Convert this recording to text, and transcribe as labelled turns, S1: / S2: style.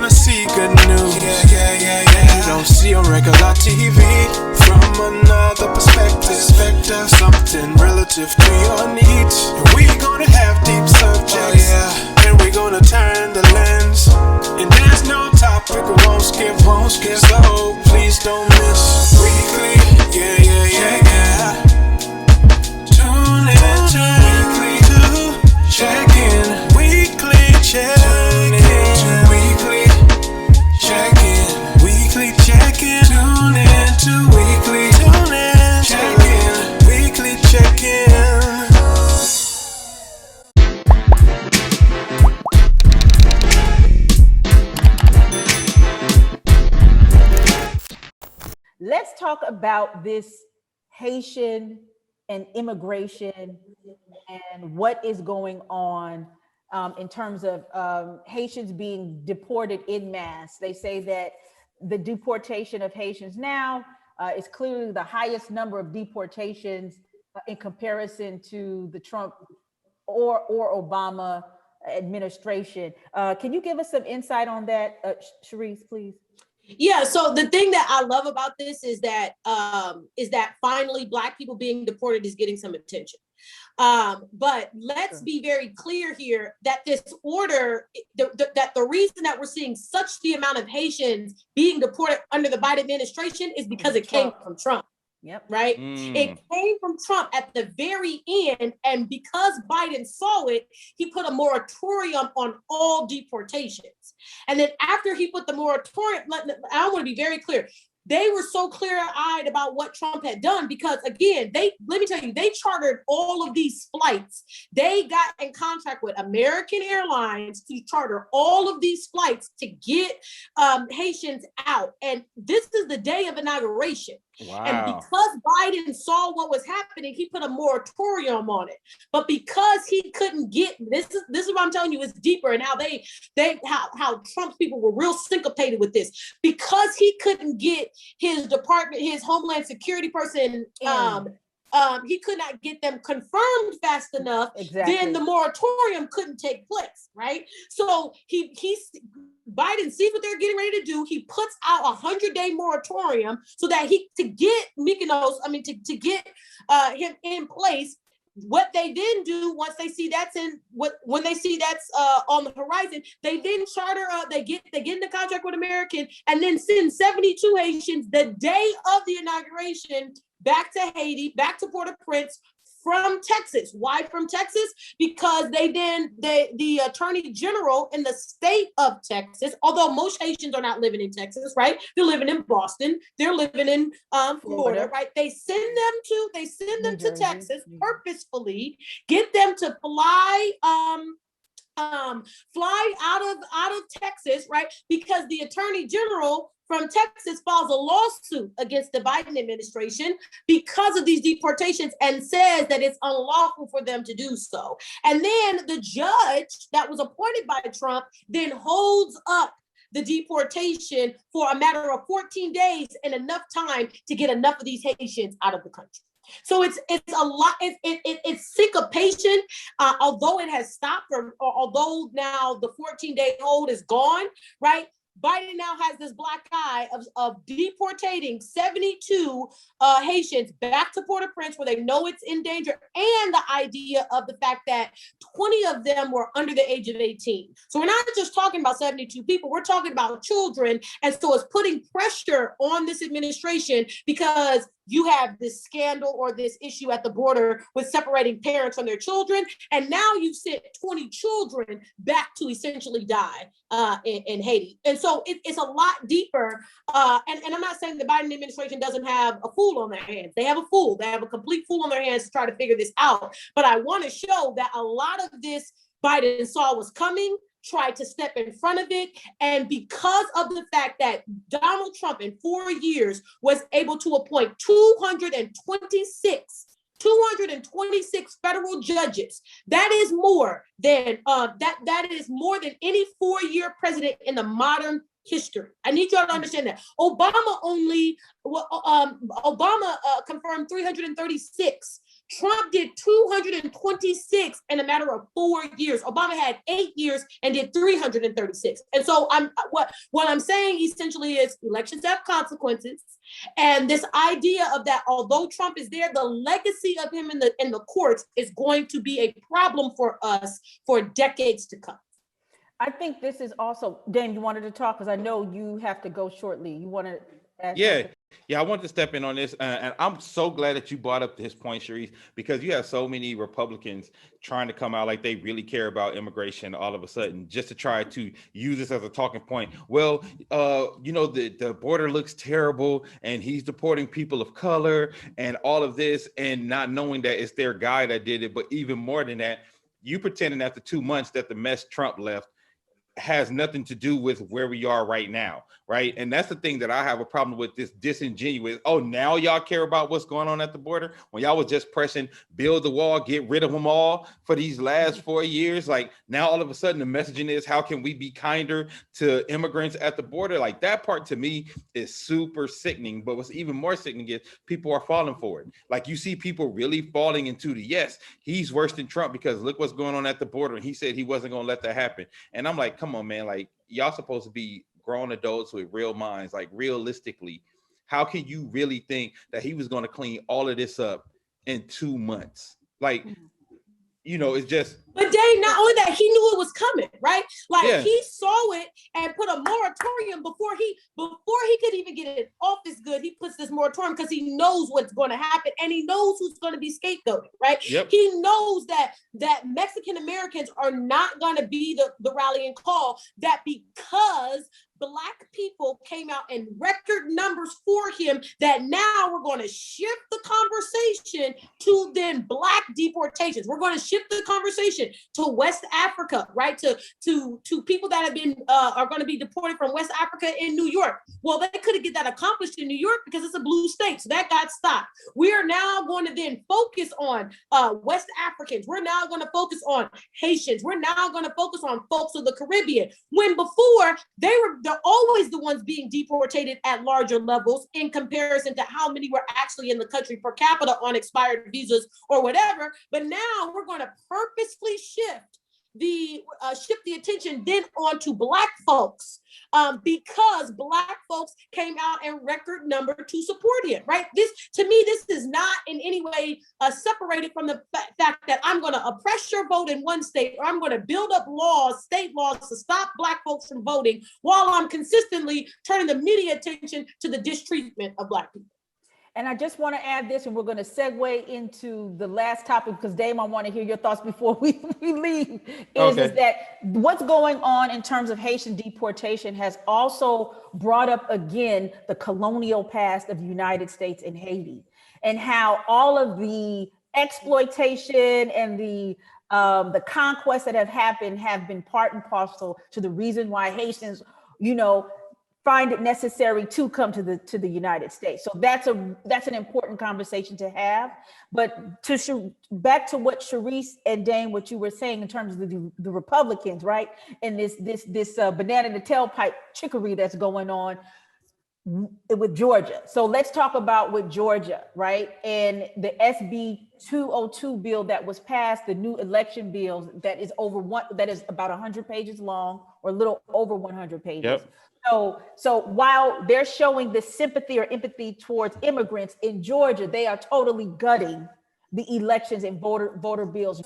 S1: wanna see good news. You don't see on regular TV. From another perspective, something relative to your needs. And we gonna have deep subjects, and we gonna turn the lens. And there's no topic we won't skip. So please don't miss weekly. Tune in to weekly check-in. Weekly check-in. Weekly check-in. Weekly check-in. Tune in to weekly. Tune in check-in. Weekly check-in.
S2: Let's talk about this Haitian and immigration and what is going on in terms of Haitians being deported en masse. They say that the deportation of Haitians now is clearly the highest number of deportations in comparison to the Trump or Obama administration. Can you give us some insight on that, Sharice, please?
S3: Yeah, so the thing that I love about this is that finally Black people being deported is getting some attention. But let's be very clear here that this order, that the reason that we're seeing such the amount of Haitians being deported under the Biden administration is because it came from Trump.
S2: Yep.
S3: Right. It came from Trump at the very end. And because Biden saw it, he put a moratorium on all deportations. And then after he put the moratorium, I want to be very clear. They were so clear-eyed about what Trump had done because, again, let me tell you, they chartered all of these flights. They got in contract with American Airlines to charter all of these flights to get Haitians out. And this is the day of inauguration. Wow. And because Biden saw what was happening, he put a moratorium on it. But because he couldn't get this is what I'm telling you, it's deeper, and how Trump's people were real syncopated with this. Because he couldn't get his department, his Homeland Security person, he could not get them confirmed fast enough. Exactly. Then the moratorium couldn't take place, right? So Biden sees what they're getting ready to do. He puts out a 100-day moratorium so that to get him in place. What they then do once they see that's on the horizon, they then charter up. They get into contract with American, and then send 72 Haitians the day of the inauguration back to Haiti, back to Port-au-Prince from Texas. Why from Texas? Because the Attorney General in the state of Texas, although most Haitians are not living in Texas, right? They're living in Boston. They're living in Florida, right? They send them to Texas purposefully, get them to fly out of Texas, right? Because the Attorney General from Texas files a lawsuit against the Biden administration because of these deportations and says that it's unlawful for them to do so. And then the judge that was appointed by Trump then holds up the deportation for a matter of 14 days and enough time to get enough of these Haitians out of the country. So it's a lot. It's syncopation, although it has stopped, or although now the 14-day hold is gone, right? Biden now has this black eye of deportating 72 Haitians back to Port-au-Prince where they know it's in danger, and the idea of the fact that 20 of them were under the age of 18. So we're not just talking about 72 people, we're talking about children. And so it's putting pressure on this administration because you have this scandal or this issue at the border with separating parents from their children. And now you've sent 20 children back to essentially die in Haiti. And so it's a lot deeper. And I'm not saying the Biden administration doesn't have a fool on their hands. They have a fool. They have a complete fool on their hands to try to figure this out. But I want to show that a lot of this Biden saw was coming, tried to step in front of it. And because of the fact that Donald Trump in 4 years was able to appoint 226 federal judges, that is more than that is more than any 4-year president in the modern history. I need y'all to understand that. Obama confirmed 336 Trump did 226 in a matter of 4 years. Obama had 8 years and did 336. And so what I'm saying essentially is elections have consequences. And this idea of that, although Trump is there, the legacy of him in the courts is going to be a problem for us for decades to come.
S2: I think this is also, Dan, you wanted to talk because I know you have to go shortly. You want to add
S4: Yeah,
S2: something?
S4: I wanted to step in on this, and I'm so glad that you brought up this point, Sharice, because you have so many Republicans trying to come out like they really care about immigration all of a sudden, just to try to use this as a talking point. Well, the border looks terrible, and he's deporting people of color, and all of this, and not knowing that it's their guy that did it. But even more than that, you pretending after 2 months that the mess Trump left has nothing to do with where we are right now, right? And that's the thing that I have a problem with, this disingenuous, oh, now y'all care about what's going on at the border when y'all was just pressing build the wall, get rid of them all for these last 4 years. Like, now all of a sudden the messaging is, how can we be kinder to immigrants at the border? Like, that part to me is super sickening. But what's even more sickening is people are falling for it. Like, you see people really falling into the, yes, he's worse than Trump because look what's going on at the border, and he said he wasn't going to let that happen. And I'm like, come on, man, like, y'all supposed to be grown adults with real minds. Like, realistically, how can you really think that he was going to clean all of this up in 2 months? Like, it's just.
S3: But Dave, not only that, he knew it was coming, right? Like,
S4: Yeah.
S3: He saw it and put a moratorium before he could even get an office good. He puts this moratorium because he knows what's going to happen, and he knows who's going to be scapegoated, right?
S4: Yep.
S3: He knows that Mexican Americans are not going to be the rallying call, that because Black people came out in record numbers for him, that now we're going to shift the conversation to then Black deportations. We're going to shift the conversation to West Africa, right? To people that have been are going to be deported from West Africa in New York. Well, they couldn't get that accomplished in New York because it's a blue state, so that got stopped. We are now going to then focus on West Africans. We're now going to focus on Haitians. We're now going to focus on folks of the Caribbean. When before they're always the ones being deported at larger levels in comparison to how many were actually in the country per capita on expired visas or whatever. But now we're going to purposefully shift the attention then onto Black folks because Black folks came out in record number to support it, right? This is not in any way separated from the fact that I'm going to oppress your vote in one state, or I'm going to build up state laws to stop Black folks from voting, while I'm consistently turning the media attention to the distreatment of Black people.
S2: And I just want to add this, and we're going to segue into the last topic, because Dame, I want to hear your thoughts before we leave, is that what's going on in terms of Haitian deportation has also brought up again the colonial past of the United States and Haiti, and how all of the exploitation and the conquests that have happened have been part and parcel to the reason why Haitians, find it necessary to come to the United States. So that's an important conversation to have. But back to what Sharice and Dane, what you were saying in terms of the Republicans, right? And this banana in the tailpipe trickery that's going on with Georgia. So let's talk about with Georgia, right? And the SB 202 bill that was passed, the new election bill that is about 100 pages long, or a little over 100 pages.
S4: Yep.
S2: So while they're showing this sympathy or empathy towards immigrants in Georgia, they are totally gutting the elections and voter bills.